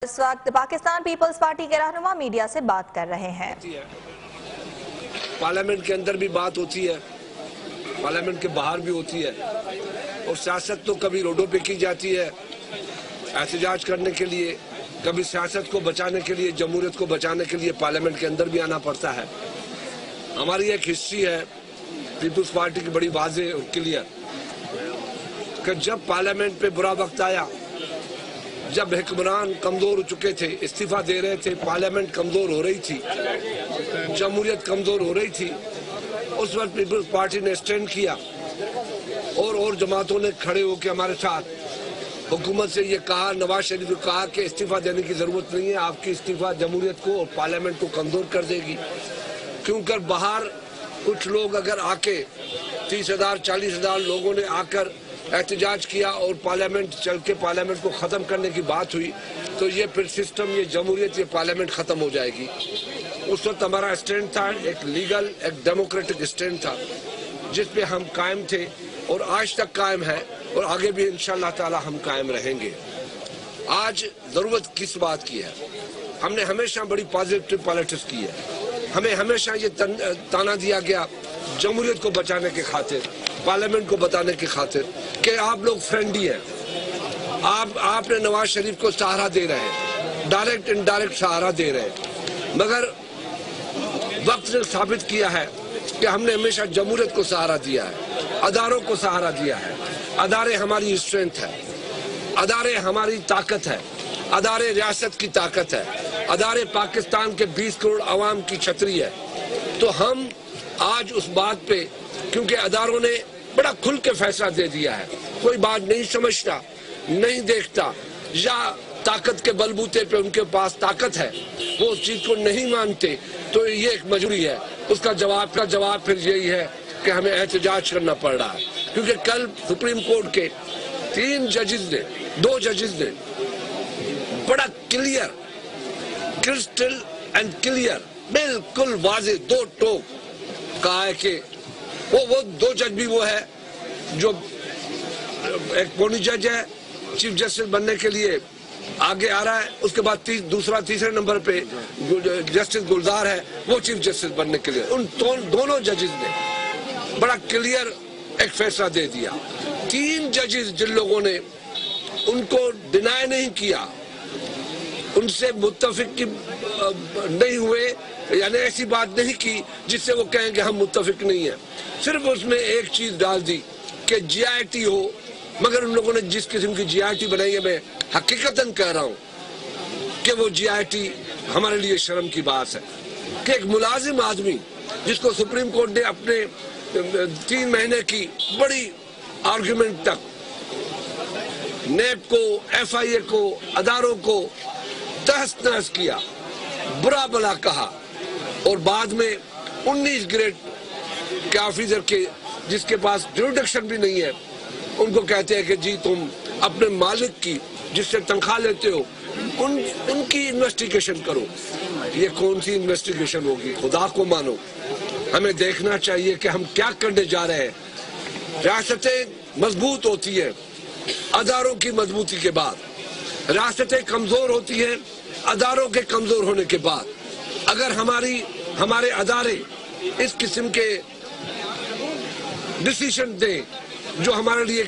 اس وقت Pakistan Peoples party کے رہنما میڈیا سے بات کر رہے ہیں۔ پارلیمنٹ کے اندر بھی بات ہوتی ہے، پارلیمنٹ کے باہر بھی ہوتی ہے، اور سیاست تو کبھی روڈوں پہ کی جاتی ہے احتجاج کرنے کے لیے، کبھی سیاست کو بچانے کے لیے، جمہوریت کو بچانے کے لیے پارلیمنٹ کے اندر بھی آنا پڑتا ہے۔ ہماری ایک ہسٹری ہے پیپلز پارٹی کی بڑی واضح اور کلیئر کہ جب پارلیمنٹ پہ برا وقت آیا، جب حکمران کمزور ہو چکے تھے، استعفیٰ دے رہے تھے، پارلیمنٹ کمزور ہو رہی تھی، جمہوریت کمزور ہو رہی تھی، اس وقت پیپلز پارٹی نے اسٹینڈ کیا اور جماعتوں نے کھڑے ہو کے ہمارے ساتھ حکومت سے یہ کہا، نواز شریف کو کہا کہ استعفیٰ دینے کی ضرورت نہیں ہے، آپ کی استعفیٰ جمہوریت کو اور پارلیمنٹ کو کمزور کر دے گی، کیونکہ باہر کچھ لوگ اگر آ کے 30,000 40,000 لوگوں نے آ کر احتجاج کیا اور پارلیمنٹ چل کے پارلیمنٹ کو ختم کرنے کی بات ہوئی تو یہ پھر سسٹم، یہ جمہوریت، یہ پارلیمنٹ ختم ہو جائے گی۔ اس وقت ہمارا اسٹینڈ تھا ایک لیگل، ایک ڈیموکریٹک اسٹینڈ تھا جس پہ ہم قائم تھے اور آج تک قائم ہے اور آگے بھی انشاءاللہ تعالی ہم قائم رہیں گے۔ آج ضرورت کس بات کی ہے؟ ہم نے ہمیشہ بڑی پازیٹیو پالیٹکس کی ہے، ہمیں ہمیشہ یہ تانا دیا گیا جمہوریت کو بچانے کی خاطر، پارلیمنٹ کو بتانے کی خاطر کہ آپ لوگ فرینڈلی ہیں، آپ نے نواز شریف کو سہارا دے رہے ہیں، ڈائریکٹ انڈائریکٹ سہارا دے رہے ہیں، مگر وقت نے ثابت کیا ہے کہ ہم نے ہمیشہ جمہوریت کو سہارا دیا ہے، اداروں کو سہارا دیا ہے۔ ادارے ہماری اسٹرینتھ ہے، ادارے ہماری طاقت ہے، ادارے ریاست کی طاقت ہے، ادارے پاکستان کے 20 کروڑ عوام کی چھتری ہے۔ تو ہم آج اس بات پہ، کیونکہ اداروں نے بڑا کھل کے فیصلہ دے دیا ہے، کوئی بات نہیں سمجھتا، نہیں دیکھتا، یا طاقت کے بلبوتے پہ ان کے پاس طاقت ہے، وہ اس چیز کو نہیں مانتے، تو یہ ایک مجبوری ہے۔ اس کا جواب پھر یہی ہے کہ ہمیں احتجاج کرنا پڑ رہا ہے، کیونکہ کل سپریم کورٹ کے 2 ججز نے بڑا کلیئر، کرسٹل اینڈ کلیئر، بالکل واضح 2 ٹوک کہا ہے کہ وہ 2 جج بھی وہ ہے جو ایک پونی جج ہے، چیف جسٹس بننے کے لیے آگے آ رہا ہے، اس کے بعد تیسرے نمبر پہ جسٹس گلزار ہے، وہ چیف جسٹس بننے کے لیے۔ ان دونوں ججز نے بڑا کلیئر ایک فیصلہ دے دیا۔ 3 ججز جن لوگوں نے ان کو ڈینائی نہیں کیا، ان سے متفق نہیں ہوئے، یعنی ایسی بات نہیں کی جس سے وہ کہیں کہ ہم متفق نہیں ہیں، صرف اس میں ایک چیز ڈال دی کہ جی آئی ٹی ہو، مگر ان لوگوں نے جس قسم کی جی آئی ٹی بنائی ہے، میں حقیقتاً کہہ رہا ہوں کہ وہ جی آئی ٹی ہمارے لیے شرم کی بات ہے کہ ایک ملازم آدمی جس کو سپریم کورٹ نے اپنے 3 مہینے کی بڑی آرگیومنٹ تک نیب کو، ایف آئی اے کو، اداروں کو تہس نہس کیا، برا بلا کہا، اور بعد میں 19 گریڈ کے آفیسر کے جس کے پاس جوریڈکشن بھی نہیں ہے، ان کو کہتے ہیں کہ جی تم اپنے مالک کی جس سے تنخواہ لیتے ہو ان کی انویسٹیگیشن کرو۔ یہ کون سی انویسٹیگیشن ہوگی؟ خدا کو مانو، ہمیں دیکھنا چاہیے کہ ہم کیا کرنے جا رہے ہیں۔ ریاستیں مضبوط ہوتی ہیں اداروں کی مضبوطی کے بعد، ریاستیں کمزور ہوتی ہیں اداروں کے کمزور ہونے کے بعد۔ اگر ہمارے ادارے اس قسم کے ڈیسیشن دیں جو ہمارے لیے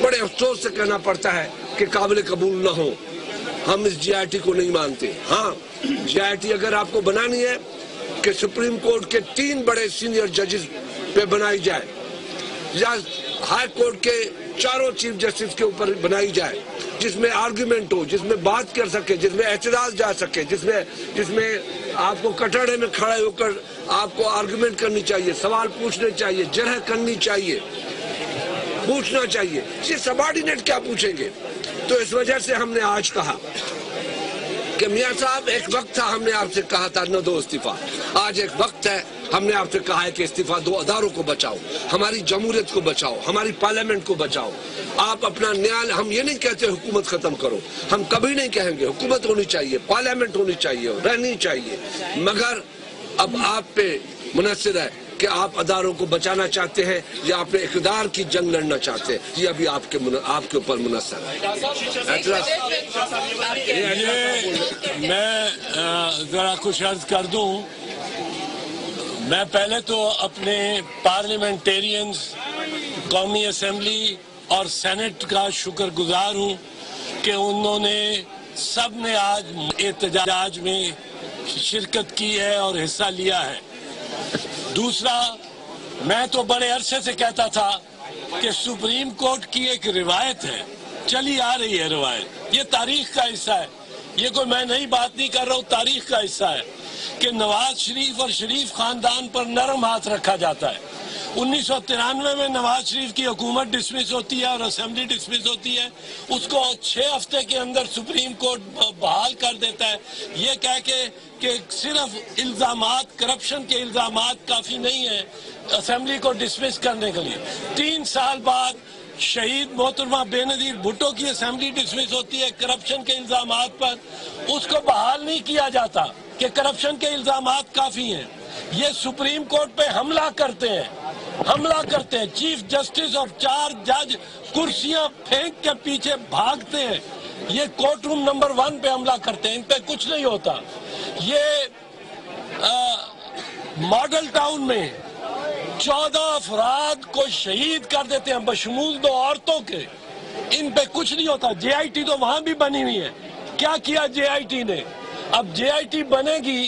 بڑے افسوس سے کہنا پڑتا ہے کہ قابل قبول نہ ہو، ہم اس جی آئی ٹی کو نہیں مانتے۔ ہاں، جی آئی ٹی اگر آپ کو بنانی ہے کہ سپریم کورٹ کے 3 بڑے سینئر ججز پہ بنائی جائے، یا ہائی کورٹ کے 4 چیف جسٹس کے اوپر بنائی جائے، جس میں آرگیومنٹ ہو، جس میں بات کر سکے، جس میں اعتراض جا سکے، جس میں آپ کو کٹڑے میں کھڑے ہو کر آپ کو آرگیومنٹ کرنی چاہیے، سوال پوچھنے چاہیے، جرح کرنی چاہیے، پوچھنا چاہیے، یہ سبارڈینیٹ کیا پوچھیں گے؟ تو اس وجہ سے ہم نے آج کہا کہ میاں صاحب ایک وقت تھا ہم نے آپ سے کہا تھا نہ دو استعفیٰ، آج ایک وقت ہے ہم نے آپ سے کہا ہے کہ استعفیٰ دو، اداروں کو بچاؤ، ہماری جمہوریت کو بچاؤ، ہماری پارلیمنٹ کو بچاؤ۔ آپ اپنا نیال، ہم یہ نہیں کہتے حکومت ختم کرو، ہم کبھی نہیں کہیں گے، حکومت ہونی چاہیے، پارلیمنٹ ہونی چاہیے، رہنی چاہیے، مگر اب آپ پہ منحصر ہے کہ کہ آپ اداروں کو بچانا چاہتے ہیں یا اپنے اقتدار کی جنگ لڑنا چاہتے ہیں، یہ ابھی آپ کے اوپر منحصر ہے۔ میں ذرا کچھ عرض کر دوں۔ میں پہلے تو اپنے پارلیمنٹیرینز، قومی اسمبلی اور سینٹ کا شکر گزار ہوں کہ انہوں نے سب نے آج احتجاج میں شرکت کی ہے اور حصہ لیا ہے۔ دوسرا، میں تو بڑے عرصے سے کہتا تھا کہ سپریم کورٹ کی ایک روایت ہے، چلی آ رہی ہے روایت، یہ تاریخ کا حصہ ہے، یہ کوئی میں نئی بات نہیں کر رہا ہوں، تاریخ کا حصہ ہے کہ نواز شریف اور شریف خاندان پر نرم ہاتھ رکھا جاتا ہے۔ 1993 میں نواز شریف کی حکومت ڈسمس ہوتی ہے اور اسمبلی ڈسمس ہوتی ہے، اس کو 6 ہفتے کے اندر سپریم کورٹ بحال کر دیتا ہے، یہ کہہ کے کہ صرف الزامات، کرپشن کے الزامات کافی نہیں ہیں اسمبلی کو ڈسمس کرنے کے لیے۔ 3 سال بعد شہید محترمہ بے نظیر بھٹو کی اسمبلی ڈسمس ہوتی ہے کرپشن کے الزامات پر، اس کو بحال نہیں کیا جاتا کہ کرپشن کے الزامات کافی ہیں۔ یہ سپریم کورٹ پہ حملہ کرتے ہیں، چیف جسٹس اور 4 جج کرسیاں پھینک کے پیچھے بھاگتے ہیں، یہ کورٹ روم نمبر 1 پہ حملہ کرتے ہیں، ان پہ کچھ نہیں ہوتا۔ یہ ماڈل ٹاؤن میں 14 افراد کو شہید کر دیتے ہیں بشمول 2 عورتوں کے، ان پہ کچھ نہیں ہوتا۔ جے آئی ٹی تو وہاں بھی بنی ہوئی ہے، کیا کیا جے آئی ٹی نے؟ اب جے آئی ٹی بنے گی،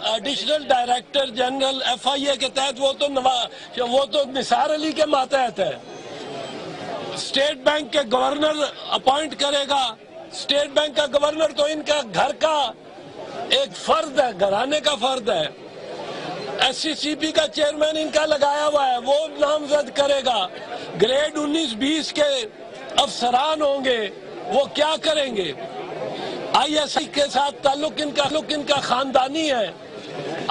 ایڈیشنل ڈائریکٹر جنرل ایف آئی اے کے تحت، وہ تو نثار علی کے ماتحت ہے۔ اسٹیٹ بینک کے گورنر اپوائنٹ کرے گا، اسٹیٹ بینک کا گورنر تو ان کا گھر کا ایک فرد ہے، گھرانے کا فرد ہے۔ ایس سی سی پی کا چیئرمین ان کا لگایا ہوا ہے، وہ نامزد کرے گا۔ گریڈ 19-20 کے افسران ہوں گے، وہ کیا کریں گے؟ آئی ایس آئی کے ساتھ تعلق ان کا خاندانی ہے۔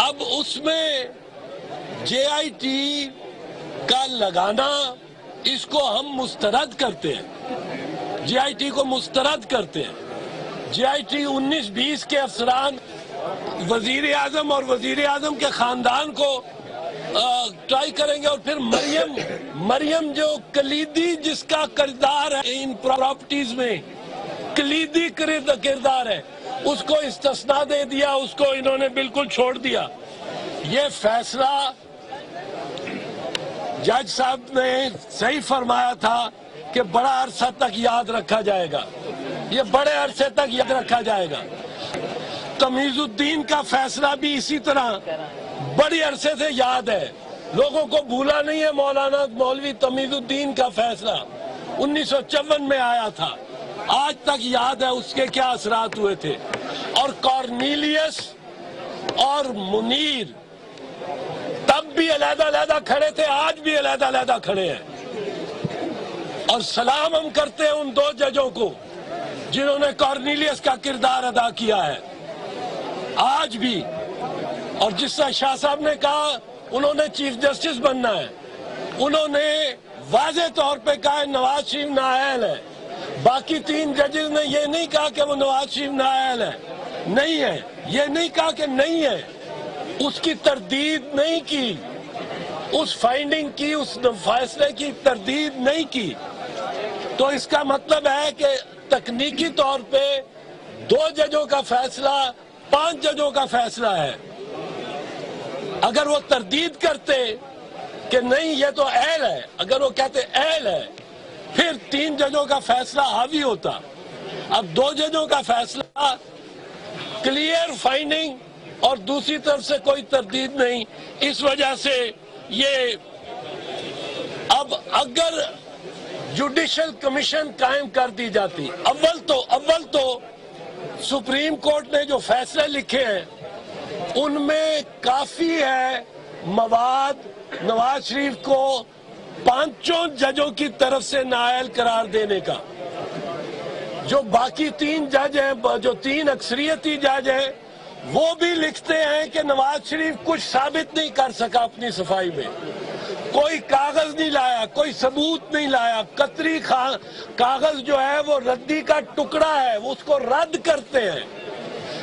اب اس میں جے آئی ٹی کا لگانا، اس کو ہم مسترد کرتے ہیں، جے آئی ٹی کو مسترد کرتے ہیں۔ جے آئی ٹی 19-20 کے افسران وزیر اعظم اور وزیر اعظم کے خاندان کو ٹرائی کریں گے، اور پھر مریم جو کلیدی جس کا کردار ہے ان پراپرٹیز میں، کلیدی کردار ہے، اس کو استثناء دے دیا، اس کو انہوں نے بالکل چھوڑ دیا۔ یہ فیصلہ جج صاحب نے صحیح فرمایا تھا کہ بڑا عرصہ تک یاد رکھا جائے گا، یہ بڑے عرصے تک یاد رکھا جائے گا۔ تمیز الدین کا فیصلہ بھی اسی طرح بڑی عرصے سے یاد ہے، لوگوں کو بھولا نہیں ہے۔ مولانا مولوی تمیز الدین کا فیصلہ 1954 میں آیا تھا، آج تک یاد ہے اس کے کیا اثرات ہوئے تھے۔ اور کارنیلیس اور منیر تب بھی علیحدہ کھڑے تھے، آج بھی علیحدہ کھڑے ہیں، اور سلام ہم کرتے ہیں ان 2 ججوں کو جنہوں نے کارنیلیس کا کردار ادا کیا ہے آج بھی۔ اور جس طرح شاہ صاحب نے کہا انہوں نے چیف جسٹس بننا ہے، انہوں نے واضح طور پہ کہا نواز شریف نااہل ہے۔ باقی 3 ججز نے یہ نہیں کہا کہ وہ نواز شریف نااہل ہے، نہیں ہے، یہ نہیں کہا کہ نہیں ہے، اس کی تردید نہیں کی، اس فائنڈنگ کی، اس فیصلے کی تردید نہیں کی۔ تو اس کا مطلب ہے کہ تکنیکی طور پہ 2 ججوں کا فیصلہ 5 ججوں کا فیصلہ ہے۔ اگر وہ تردید کرتے کہ نہیں یہ تو اہل ہے، اگر وہ کہتے اہل ہے، پھر 3 ججوں کا فیصلہ حاوی ہوتا۔ اب 2 ججوں کا فیصلہ کلیئر فائنڈنگ اور دوسری طرف سے کوئی تردید نہیں، اس وجہ سے یہ اب اگر جوڈیشل کمیشن قائم کر دی جاتی، اول تو سپریم کورٹ نے جو فیصلے لکھے ہیں ان میں کافی ہے مواد نواز شریف کو 5 ججوں کی طرف سے نااہل قرار دینے کا۔ جو باقی 3 جج ہیں، جو 3 اکثریتی جج ہیں، وہ بھی لکھتے ہیں کہ نواز شریف کچھ ثابت نہیں کر سکا اپنی صفائی میں، کوئی کاغذ نہیں لایا، کوئی ثبوت نہیں لایا، قطری کاغذ جو ہے وہ ردی کا ٹکڑا ہے، وہ اس کو رد کرتے ہیں۔